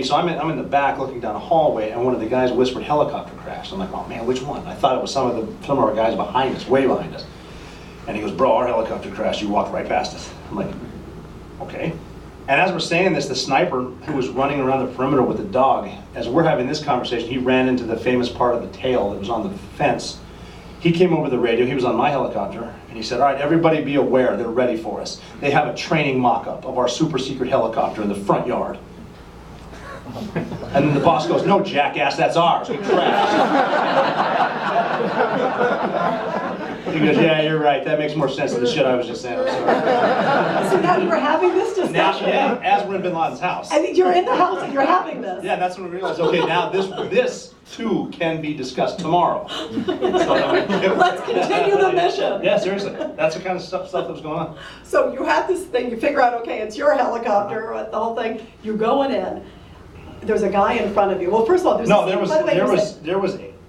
So I'm in the back looking down a hallway, and one of the guys whispered helicopter crash. I'm like, oh man, which one? I thought it was some of our guys behind us, way behind us. And he goes, bro, our helicopter crashed. You walked right past us. I'm like, okay. And as we're saying this, the sniper who was running around the perimeter with the dog, as we're having this conversation, he ran into the famous part of the tail that was on the fence. He came over the radio, he was on my helicopter, and he said, all right, everybody be aware, they're ready for us. They have a training mock-up of our super secret helicopter in the front yard. And then the boss goes, no, jackass, that's ours. We crashed. He goes, yeah, you're right. That makes more sense than the shit I was just saying. I'm sorry. So now you're having this discussion? Now, yeah, as we're in Bin Laden's house. I think you're in the house and you're having this. Yeah, that's when we realized, okay, now this too can be discussed tomorrow. Let's continue the mission. Yeah, seriously. That's the kind of stuff that was going on. So you have this thing, you figure out, okay, it's your helicopter, the whole thing, you're going in. There's a guy in front of you. Well, first of all, there's no, there was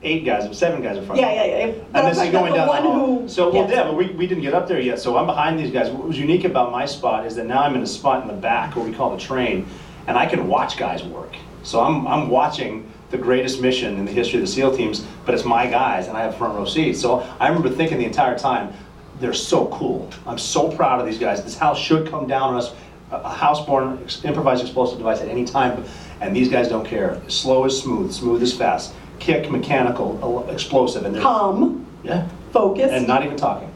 8 guys, 7 guys in front of me. Yeah. And this is going down the hall. So, well, yes. yeah, but we didn't get up there yet. So I'm behind these guys. What was unique about my spot is that now I'm in a spot in the back, what we call the train, and I can watch guys work. So I'm watching the greatest mission in the history of the SEAL teams, but it's my guys, and I have front row seats. So I remember thinking the entire time, they're so cool. I'm so proud of these guys. This house should come down on us. A house-born improvised explosive device at any time, and these guys don't care. Slow is smooth, smooth is fast. Kick, mechanical, explosive, and they're calm. Yeah. Focused. And not even talking.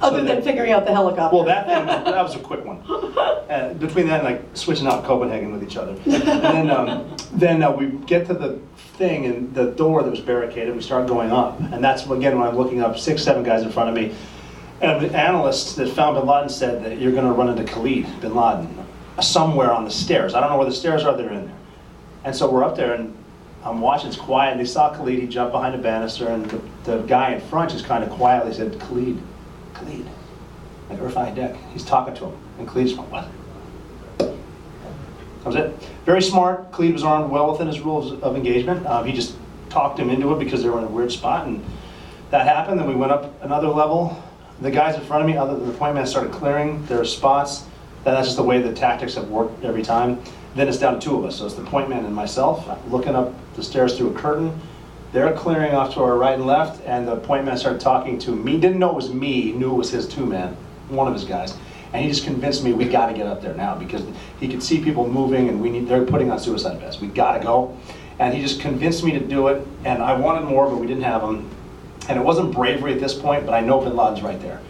Other than figuring out the helicopter. Well, that was a quick one. Between that and like switching out Copenhagen with each other. And then we get to the thing, and the door that was barricaded, we start going up. And that's, again, when I'm looking up, 6, 7 guys in front of me. And the analyst that found Bin Laden said that you're going to run into Khalid Bin Laden somewhere on the stairs. I don't know where the stairs are, they're in there. And so we're up there, and I'm watching, it's quiet, and they saw Khalid, he jumped behind a banister, and the guy in front just kind of quietly said, Khalid, like Irfan Deck. He's talking to him, and Khalid just went, what? That was it. Very smart. Khalid was armed well within his rules of engagement. He just talked him into it because they were in a weird spot, and that happened. Then we went up another level. The guys in front of me, other than the point man, started clearing their spots. That's just the way the tactics have worked every time. Then it's down to 2 of us. So it's the point man and myself looking up the stairs through a curtain. They're clearing off to our right and left, and the point man started talking to me. Didn't know it was me, knew it was his 2-man, one of his guys. And he just convinced me we got to get up there now because he could see people moving, and they're putting on suicide vests. We got to go. And he just convinced me to do it, and I wanted more, but we didn't have them. And it wasn't bravery at this point, but I know Bin Laden's right there.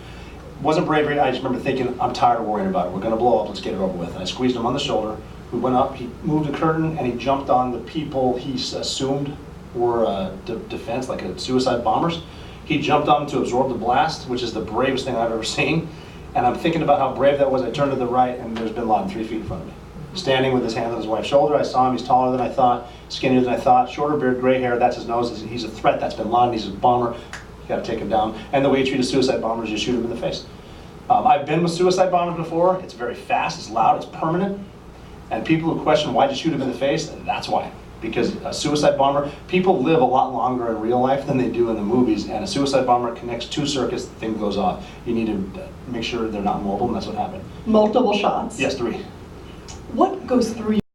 It wasn't bravery, I just remember thinking, I'm tired of worrying about it. We're gonna blow up, let's get it over with. And I squeezed him on the shoulder. We went up, he moved the curtain, and he jumped on the people he assumed were defense, like suicide bombers. He jumped on them to absorb the blast, which is the bravest thing I've ever seen. And I'm thinking about how brave that was. I turned to the right, and there's Bin Laden 3 feet in front of me. Standing with his hand on his wife's shoulder. I saw him, he's taller than I thought, skinnier than I thought, shorter beard, gray hair, that's his nose. He's a threat, that's Bin Laden, he's a bomber. You gotta take him down. And the way you treat a suicide bomber is you shoot him in the face. I've been with suicide bombers before. It's very fast, it's loud, it's permanent. And people who question why'd you shoot him in the face, that's why. Because a suicide bomber, people live a lot longer in real life than they do in the movies, and a suicide bomber connects 2 circuits, the thing goes off. You need to make sure they're not mobile, and that's what happened. Multiple shots? Yes, 3. What goes through